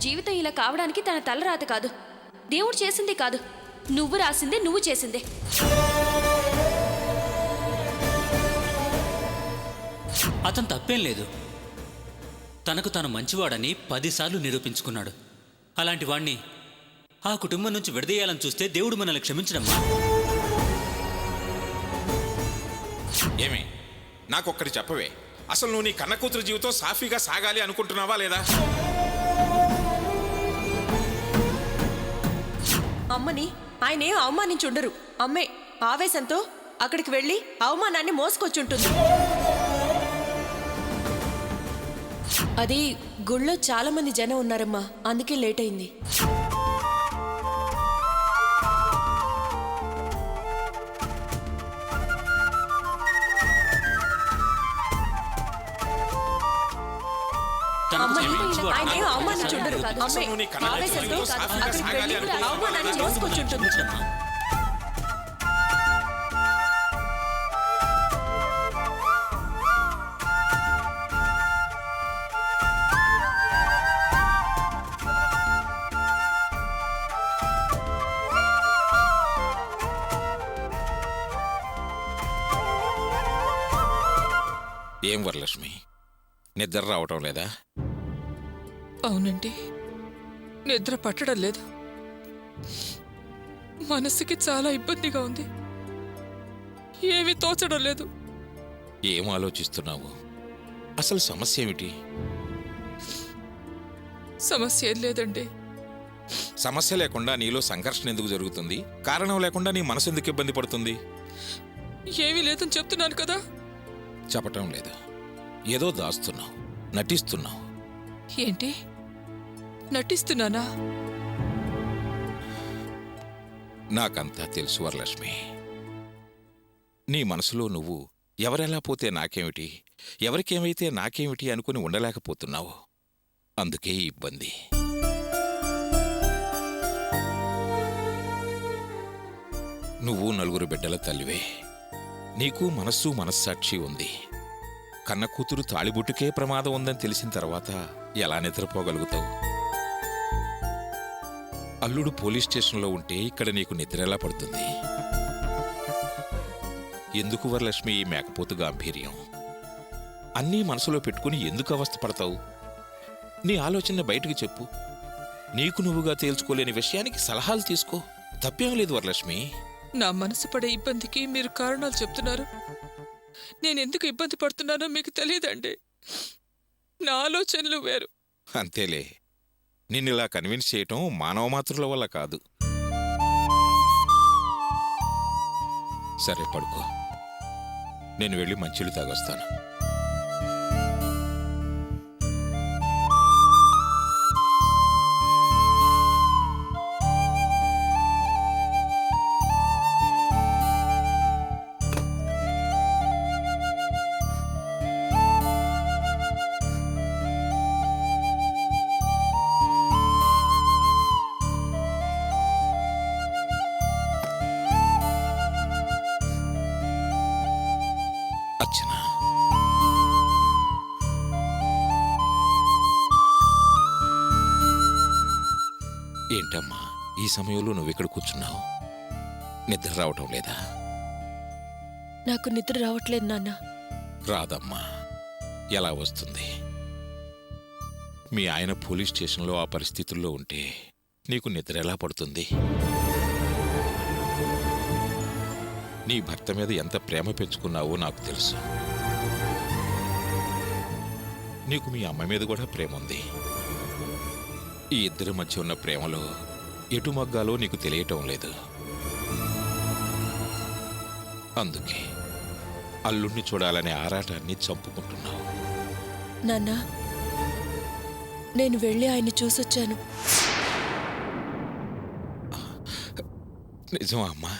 జీవితం ఇలా కావడానికి తన తలరాత కాదు, దేవుడు చేసిందే కాదు, నువ్వు రాసిందే, నువ్వు చేసిందే. అతను తప్పేం లేదు. తనకు తాను మంచివాడని 10 సార్లు నిరూపించుకున్నాడు. అలాంటి వాణ్ణి ఆ కుటుంబం నుంచి విడదీయాలని చూస్తే దేవుడు మనల్ని క్షమించడమ్మా. ఏమి నాకొక్కటి చెప్పవే, అసలు నువ్వు నీ కన్న కూతురు జీవితం సాఫీగా సాగాలి అనుకుంటున్నావా లేదా? అమ్మని ఆయనేం అవమానించుండరు. అమ్మే ఆవేశంతో అక్కడికి వెళ్ళి అవమానాన్ని మోసుకొచ్చుంటుంది. అది గుళ్ళో చాలా మంది జనం ఉన్నారమ్మా, అందుకే లేట్ అయింది. ఆయనేం అవమానించుండరు. అమ్మే ఆవేశంతో అక్కడికి వెళ్ళి అవమానాన్ని మోసుకొచ్చుంటుంది. ఏం వరలక్ష్మి, నిద్ర రావటం లేదా? అవునండి, నిద్ర పట్టడం లేదు. మనసుకి చాలా ఇబ్బందిగా ఉంది. ఏమీ తోచడం లేదు. ఏం ఆలోచిస్తున్నావు? అసలు సమస్య ఏమిటి? సమస్య ఏం లేదండి. సమస్య లేకుండా నీలో సంఘర్షణ ఎందుకు జరుగుతుంది? కారణం లేకుండా నీ మనసు ఎందుకు ఇబ్బంది పడుతుంది? ఏమీ లేదని చెప్తున్నాను కదా. చెప్పటం లేదు, ఏదో దాస్తున్నావు, నటిస్తున్నావు. ఏంటి నటిస్తున్నానా? నాకంతా తెలుసు వరలక్ష్మి. నీ మనసులో నువ్వు ఎవరెలా పోతే నాకేమిటి, ఎవరికేమైతే నాకేమిటి అనుకుని ఉండలేకపోతున్నావు. అందుకే ఈ ఇబ్బంది. నువ్వు 4 బిడ్డల తల్లివే. నీకు మనస్సు మనస్సాక్షి ఉంది. కన్న కూతురు తాళిబుట్టుకే ప్రమాదం ఉందని తెలిసిన తర్వాత ఎలా నిద్రపోగలుగుతావు? అల్లుడు పోలీస్ స్టేషన్లో ఉంటే ఇక్కడ నీకు నిద్ర ఎలా పడుతుంది? ఎందుకు వరలక్ష్మి ఈ మేకపోతు గాంభీర్యం? అన్నీ మనసులో పెట్టుకుని ఎందుకు అవస్థ పడతావు? నీ ఆలోచన బయటికి చెప్పు. నీకు నువ్వుగా తేల్చుకోలేని విషయానికి సలహాలు తీసుకో. తప్పేం లేదు వరలక్ష్మి. నా మనసు పడే ఇబ్బందికి మీరు కారణాలు చెప్తున్నారు. నేనెందుకు ఇబ్బంది పడుతున్నానో మీకు తెలియదండి. నా ఆలోచనలు వేరు. అంతేలే, నిన్నిలా కన్విన్స్ చేయటం మానవ మాతృల వల్ల కాదు. సరే పడుకో, నేను వెళ్ళి మంచిలు తాగొస్తాను. అర్చన, ఏంటమ్మా ఈ సమయంలో నువ్వెక్కడ కూర్చున్నావు? నిద్ర రావటం లేదా? నాకు నిద్ర రావట్లేదు నాన్న. రాదమ్మా, ఎలా వస్తుంది? మీ ఆయన పోలీస్ స్టేషన్లో ఆ పరిస్థితుల్లో ఉంటే నీకు నిద్ర ఎలా పడుతుంది? నీ భర్త మీద ఎంత ప్రేమ పెంచుకున్నావో నాకు తెలుసు. నీకు మీ అమ్మ మీద కూడా ప్రేమ ఉంది. ఈ ఇద్దరి మధ్య ఉన్న ప్రేమలో ఎటు మగ్గాలో నీకు తెలియటం లేదు. అందుకే అల్లుణ్ణి చూడాలనే ఆరాటాన్ని చంపుకుంటున్నావు. నాన్నా, నేను వెళ్ళి ఆయన్ని చూసొచ్చాను. నిజమా అమ్మా?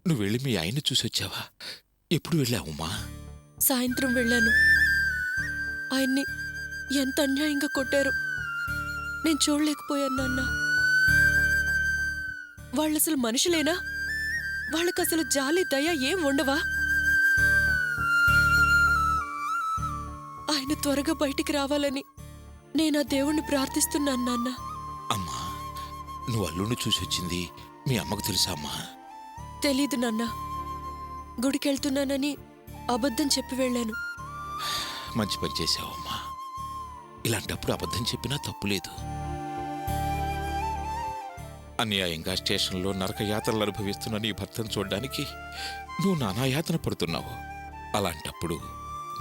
నువ్వు వెళ్ళి మీ ఆయన్ని చూసొచ్చావా? ఎప్పుడు వెళ్ళావమ్మా? సాయంత్రం వెళ్ళాను. ఆయన్ని ఎంత అన్యాయంగా కొట్టారు నేను చూడలేకపోయాను నాన్న. వాళ్ళసలు మనుషులేనా? వాళ్ళకసలు జాలి దయ ఏం ఉండవా? ఆయన త్వరగా బయటికి రావాలని నేను ఆ దేవుణ్ణి ప్రార్థిస్తున్నాను నాన్న. అమ్మా, నువ్వు అల్లుడిని చూసి వచ్చింది మీ అమ్మకు తెలుసా అమ్మా? తెలీదు నాన్న. గుడికెళ్తున్నానని అబద్ధం చెప్పి వెళ్ళాను. మంచి పని చేశావమ్మా. ఇలాంటప్పుడు అబద్ధం చెప్పినా తప్పులేదు. అన్యాయంగా స్టేషన్లో నరకయాతనలు అనుభవిస్తున్న నీ భర్తను చూడ్డానికి నువ్వు నానాయాతన పడుతున్నావు. అలాంటప్పుడు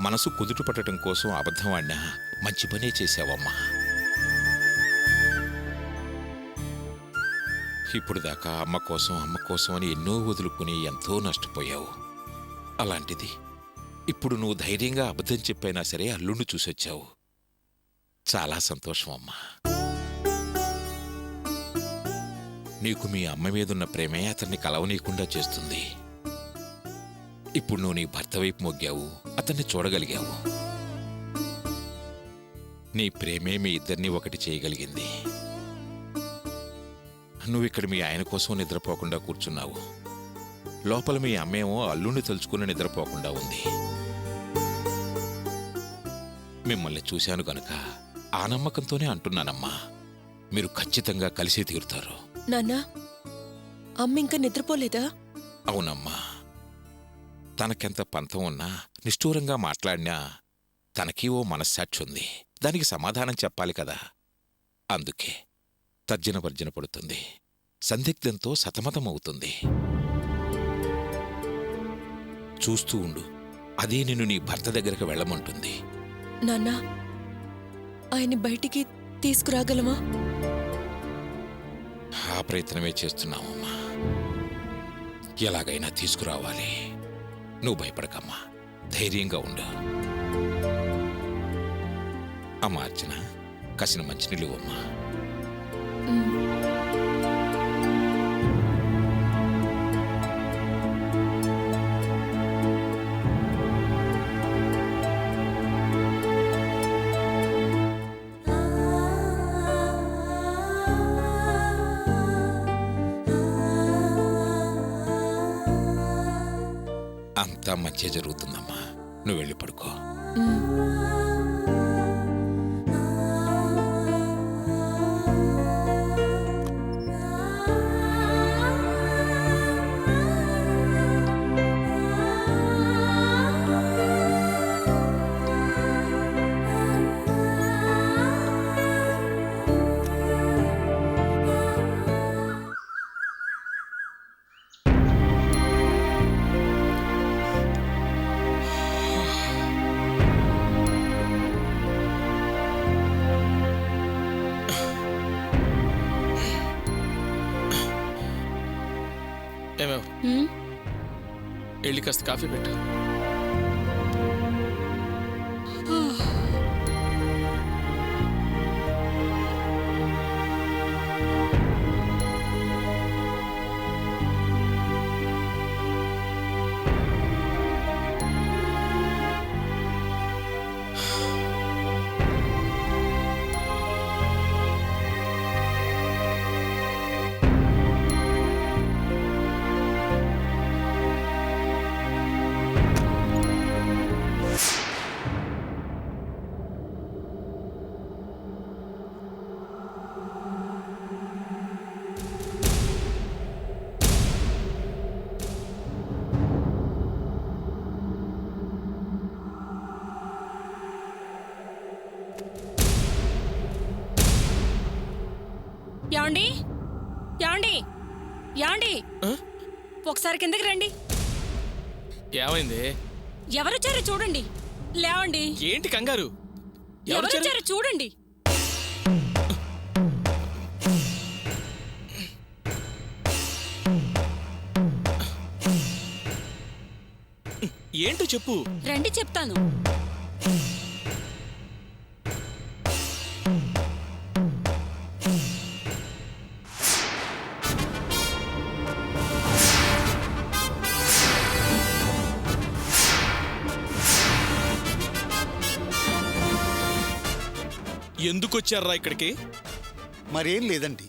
మనసు కుదుట పట్టడం కోసం అబద్ధం ఆడినా మంచి పనే చేశావమ్మా. ఇప్పుడు దాకా అమ్మ కోసం అని ఎన్నో వదులుకుని ఎంతో నష్టపోయావు. అలాంటిది ఇప్పుడు నువ్వు ధైర్యంగా అబద్ధం చెప్పైనా సరే అల్లుణ్ణి చూసొచ్చావు. చాలా సంతోషం అమ్మా. నీకు మీ అమ్మ మీదున్న ప్రేమే అతన్ని కలవనీయకుండా చేస్తుంది. ఇప్పుడు నువ్వు నీ భర్త వైపు మొగ్గావు, అతన్ని చూడగలిగావు. నీ ప్రేమే మీ ఇద్దరినీ ఒకటి చేయగలిగింది. నువ్విక్కడ మీ ఆయన కోసం నిద్రపోకుండా కూర్చున్నావు. లోపల మీ అమ్మేమో అల్లుణ్ణి తలుచుకుని నిద్రపోకుండా ఉంది. మిమ్మల్ని చూశాను గనుక ఆ నమ్మకంతోనే అంటున్నానమ్మా, మీరు ఖచ్చితంగా కలిసే తీరుతారు. నాన్న, అమ్మ ఇంకా నిద్రపోలేదా? అవునమ్మా. తనకెంత పంతం ఉన్నా, నిష్ఠూరంగా మాట్లాడినా తనకీ ఓ మనస్సాక్షి ఉంది. దానికి సమాధానం చెప్పాలి కదా. అందుకే తర్జన భర్జన పడుతుంది, సందిగ్ధంతో సతమతమవుతుంది. చూస్తూ ఉండు, అదే నిన్ను నీ భర్త దగ్గరకు వెళ్ళమంటుంది. నాన్న, ఆయన్ని బయటికి తీసుకురాగలమా? ఆ ప్రయత్నమే చేస్తున్నామమ్మా. ఎలాగైనా తీసుకురావాలి. నువ్వు భయపడకమ్మా, ధైర్యంగా ఉండు. అమ్మా అర్చన, కాసిన మంచినీళ్ళు అమ్మా. అంతా మంచి జరుగుతుందమ్మా. నువ్వు వెళ్ళి పడుకో. ఏమేవ్, వెళ్ళి కాస్త కాఫీ పెట్టు. యాండి యాండి యాండి, ఒకసారి కిందకి రండి. ఏమైంది? ఎవరొచ్చారో చూడండి. లేవండి. ఏంటి కంగారు? ఎవరొచ్చారో చూడండి. ఏంటో చెప్పు. రండి చెప్తాను. ఎందుకొచ్చారా ఇక్కడికి? మరేం లేదండి,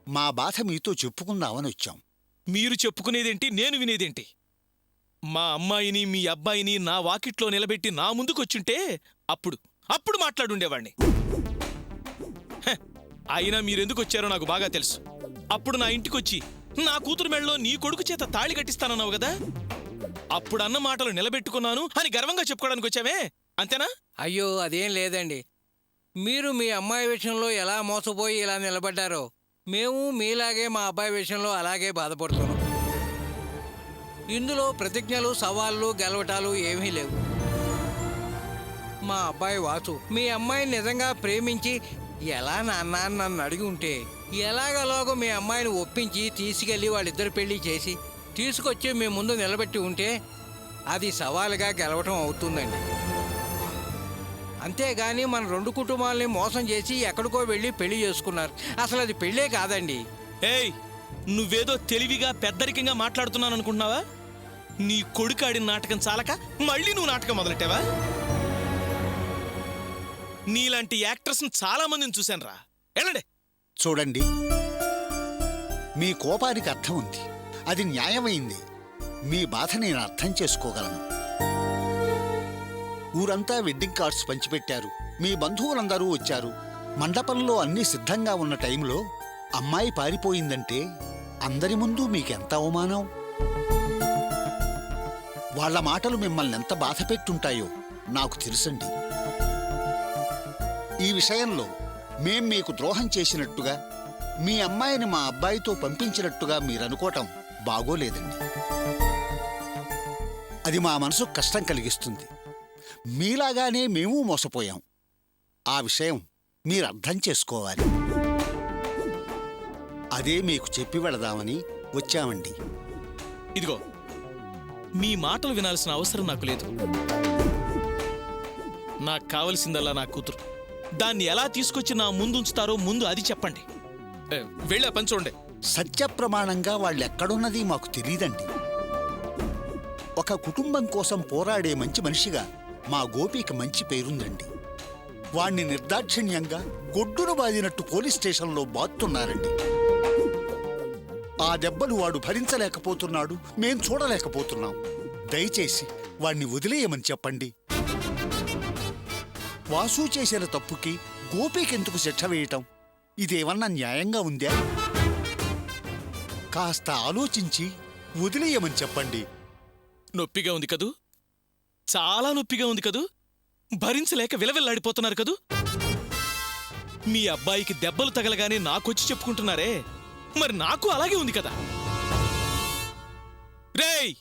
మా బాధ మీతో చెప్పుకుందామని వచ్చాం. మీరు చెప్పుకునేదేంటి, నేను వినేదేంటి? మా అమ్మాయిని మీ అబ్బాయిని నా వాకిట్లో నిలబెట్టి నా ముందుకొచ్చుంటే అప్పుడు మాట్లాడుండేవాణ్ణి. అయినా మీరెందుకు వచ్చారో నాకు బాగా తెలుసు. అప్పుడు నా ఇంటికొచ్చి నా కూతురు మెళ్ళలో నీ కొడుకు చేత తాళి కట్టిస్తానన్నావు కదా, అప్పుడు అన్న మాటలు నిలబెట్టుకున్నాను అని గర్వంగా చెప్పుకోవడానికి వచ్చావే, అంతేనా? అయ్యో అదేం లేదండి. మీరు మీ అమ్మాయి విషయంలో ఎలా మోసపోయి ఇలా నిలబడ్డారో మేము మీలాగే మా అబ్బాయి విషయంలో అలాగే బాధపడుతున్నాం. ఇందులో ప్రతిజ్ఞలు, సవాళ్ళు, గెలవటాలు ఏమీ లేవు. మా అబ్బాయి వాసు మీ అమ్మాయిని నిజంగా ప్రేమించి ఎలా నాన్న అని నన్ను అడిగి ఉంటే ఎలాగలాగో మీ అమ్మాయిని ఒప్పించి తీసుకెళ్ళి వాళ్ళిద్దరు పెళ్లి చేసి తీసుకొచ్చి మీ ముందు నిలబెట్టి ఉంటే అది సవాలుగా గెలవటం అవుతుందండి. అంతేగాని మన రెండు కుటుంబాలని మోసం చేసి ఎక్కడికో వెళ్ళి పెళ్లి చేసుకున్నారు. అసలు అది పెళ్ళే కాదండి. ఏయ్, నువ్వేదో తెలివిగా పెద్దరికంగా మాట్లాడుతున్నాను అనుకుంటున్నావా? నీ కొడుకు ఆడిన నాటకం చాలక మళ్ళీ నువ్వు నాటకం మొదలెట్టావా? నీలాంటి యాక్టర్స్ని చాలా మందిని చూశాను రా. వెళ్ళండి. చూడండి, మీ కోపానికి అర్థం ఉంది, అది న్యాయమైంది. మీ బాధ నేను అర్థం చేసుకోగలను. ఊరంతా వెడ్డింగ్ కార్డ్స్ పంచిపెట్టారు, మీ బంధువులందరూ వచ్చారు. మండపంలో అన్నీ సిద్ధంగా ఉన్న టైంలో అమ్మాయి పారిపోయిందంటే అందరి ముందు మీకెంత అవమానం. వాళ్ళ మాటలు మిమ్మల్ని ఎంత బాధ పెట్టుంటాయో నాకు తెలుసండి. ఈ విషయంలో మేం మీకు ద్రోహం చేసినట్టుగా, మీ అమ్మాయిని మా అబ్బాయితో పంపించినట్టుగా మీరనుకోవటం బాగోలేదండి. అది మా మనసుకు కష్టం కలిగిస్తుంది. మీలాగానే మేము మోసపోయాం. ఆ విషయం మీరు అర్థం చేసుకోవాలి. అదే మీకు చెప్పి వెళదామని వచ్చామండి. ఇదిగో, మీ మాటలు వినాల్సిన అవసరం నాకు లేదు. నాకు కావలసిందల్లా నా కూతురు. దాన్ని ఎలా తీసుకొచ్చి నా ముందుంచుతారో ముందు అది చెప్పండి. వెళ్ళా పని చూడండి. సత్యప్రమాణంగా వాళ్ళెక్కడున్నది మాకు తెలీదండి. ఒక కుటుంబం కోసం పోరాడే మంచి మనిషిగా మా గోపికి మంచి పేరుందండి. వాణ్ణి నిర్దాక్షిణ్యంగా గొడ్డును బాదినట్టు పోలీస్ స్టేషన్లో బాతున్నారండి. ఆ దెబ్బలు వాడు భరించలేకపోతున్నాడు, మేం చూడలేకపోతున్నాం. దయచేసి వాణ్ణి వదిలేయమని చెప్పండి. వాసు చేసిన తప్పుకి గోపికెందుకు శిక్ష వేయటం? ఇదేమన్నా న్యాయంగా ఉందా? కాస్త ఆలోచించి వదిలేయమని చెప్పండి. నొప్పిగా ఉంది కదూ? చాలా నొప్పిగా ఉంది కదూ? భరించలేక విలవిల్లాడిపోతున్నారు కదూ? మీ అబ్బాయికి దెబ్బలు తగలగానే నాకొచ్చి చెప్పుకుంటున్నారే, మరి నాకు అలాగే ఉంది కదా. రేయ్,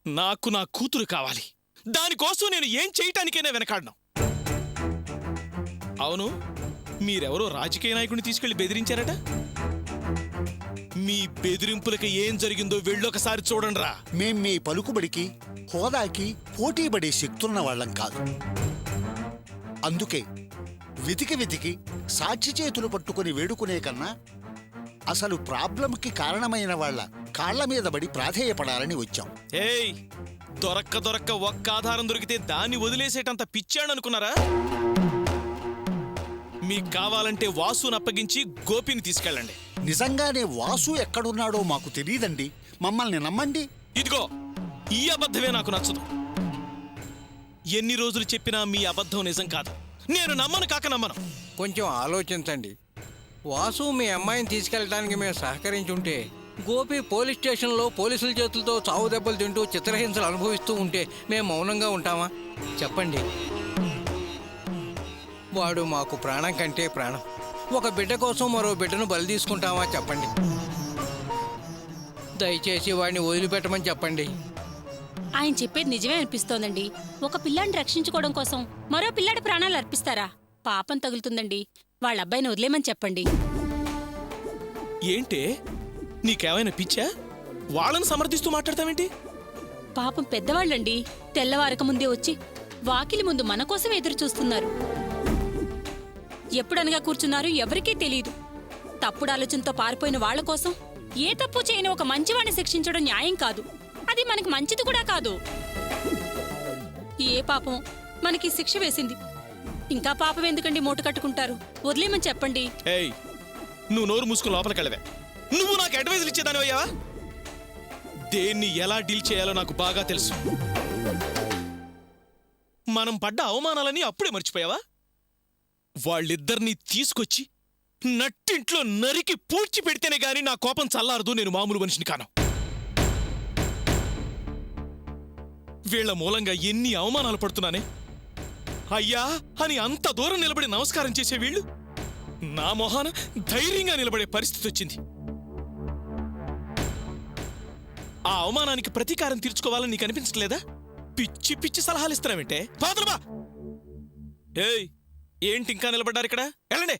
నాకు నా కూతురు కావాలి. దానికోసం నేను ఏం చేయటానికైనా వెనకాడను. అవును, మీరెవరో రాజకీయ నాయకుడిని తీసుకెళ్లి బెదిరించారట. మీ బెదిరింపులకి ఏం జరిగిందో వెళ్ళొకసారి చూడండిరా. మేం మీ పలుకుబడికి, హోదాకి పోటీపడే శక్తున్న వాళ్ళం కాదు. అందుకే వెతికి సాక్షి చేతులు పట్టుకుని వేడుకునే కన్నా అసలు ప్రాబ్లంకి కారణమైన వాళ్ళ కాళ్ల మీద పడి ప్రాధేయపడాలని వచ్చాం. ఏయ్, దొరక్క ఒక్క ఆధారం దొరికితే దాన్ని వదిలేసేటంత పిచ్చాడనుకున్నారా? మీకు కావాలంటే వాసును అప్పగించి గోపిని తీసుకెళ్ళండి. నిజంగానే వాసు ఎక్కడున్నాడో మాకు తెలియదండి. మమ్మల్ని నమ్మండి. ఇదిగో, ఈ అబద్ధమే నాకు నచ్చదు. ఎన్ని రోజులు చెప్పినా మీ అబద్ధం నిజం కాదు. నేను నమ్మను కాక నమ్మను. కొంచెం ఆలోచించండి. వాసు మీ అమ్మాయిని తీసుకెళ్ళడానికి మేము సహకరించుంటే గోపి పోలీస్ స్టేషన్లో పోలీసుల చేతులతో చావు దెబ్బలు తింటూ చిత్రహింసలు అనుభవిస్తూ ఉంటే మేము మౌనంగా ఉంటామా? చెప్పండి. వాడు మాకు ప్రాణం కంటే ప్రాణం. ఒక బిడ్డ కోసం మరో బిడ్డను బలి తీసుకుంటామా? చెప్పండి. దయచేసి వాడిని వదిలిపెట్టమని చెప్పండి. ఆయన చెప్పేది నిజమే అనిపిస్తోందండి. ఒక పిల్లాడిని రక్షించుకోవడం కోసం మరో పిల్లాడి ప్రాణాలు అర్పిస్తారా? పాపం తగులుతుందండి. వాళ్ళ అబ్బాయిని వదిలేమని చెప్పండి. ఏంటే, నీకేమైనా పిచ్చా? వాళ్ళని సమర్థిస్తూ మాట్లాడతావేంటి? పాపం పెద్దవాళ్ళండి. తెల్లవారక ముందే వచ్చి వాకిలి ముందు మన కోసం ఎదురు చూస్తున్నారు. ఎప్పుడనగా కూర్చున్నారు ఎవరికీ తెలియదు. తప్పుడు ఆలోచనతో పారిపోయిన వాళ్ల కోసం ఏ తప్పు చేయని ఒక మంచివాడిని శిక్షించడం న్యాయం కాదు. అది మనకి మంచిది కూడా కాదు. ఏ పాపం మనకి శిక్ష వేసింది. ఇంకా పాపం ఎందుకండి మూట కట్టుకుంటారు? వదిలేమని చెప్పండి. ఏయ్, నువ్వు నోరు మూసుకుని లోపలికెళ్ళవే. నువ్వు నాకు అడ్వైజులు ఇచ్చేదాని అయ్యావా? దేన్ని ఎలా డీల్ చేయాలో నాకు బాగా తెలుసు. మనం పడ్డ అవమానాలని అప్పుడే మర్చిపోయావా? వాళ్ళిద్దరినీ తీసుకొచ్చి నట్టింట్లో నరికి పూడ్చి పెడితేనే గాని నా కోపం చల్లారదు. నేను మామూలు మనిషిని కాను. వీళ్ల మూలంగా ఎన్ని అవమానాలు పడుతున్నానే. అయ్యా అని అంత దూరం నిలబడి నమస్కారం చేసే వీళ్ళు నా మొహాన ధైర్యంగా నిలబడే పరిస్థితి వచ్చింది. ఆ అవమానానికి ప్రతీకారం తీర్చుకోవాలని నీకు అనిపించట్లేదా? పిచ్చి పిచ్చి సలహాలు ఇస్తున్నావేంటే? పాదలబా! ఏయ్, ఏంటి ఇంకా నిలబడ్డారు ఇక్కడ? వెళ్ళండి.